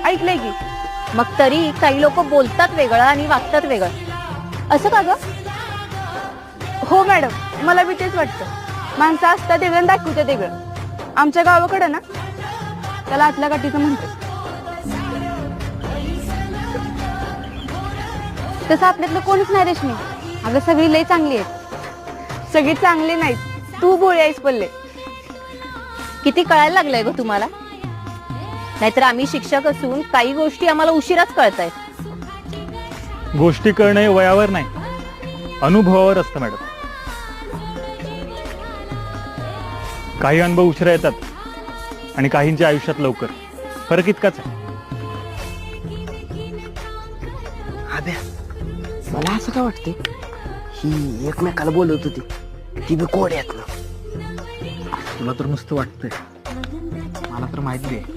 ऐकलंय की. मग तरी काही लोक बोलतात वेगळं आणि वागतात वेगळं, असं का ग? हो मॅडम, मला बी तेच वाटतं. माणसं असतात वेगळं आणि दाखवतात वेगळं. आमच्या गावाकडं ना त्याला आतल्या गाठीचं म्हणतात. तसं आपल्यातलं कोणीच नाही रेशमी. अगं सगळी लई चांगली आहेत. सगळी चांगली नाहीत, तू बोळी आहेस पल्ले. किती कळायला लागलंय ग तुम्हाला? नाहीतर आम्ही शिक्षक असून काही गोष्टी आम्हाला उशिराच कळतायत. गोष्टी कळणे वयावर नाही, अनुभवावर असतं मॅडम. काही अनुभव उशिरा येतात आणि काहींच्या आयुष्यात लवकर. फरक इतकाच आहे. अबे, मला असं काय वाटतं, ही एकमेकाला बोलत होती ती बी कोड्यात ना. तुला तर नुसतं वाटतंय, मला तर माहिती आहे.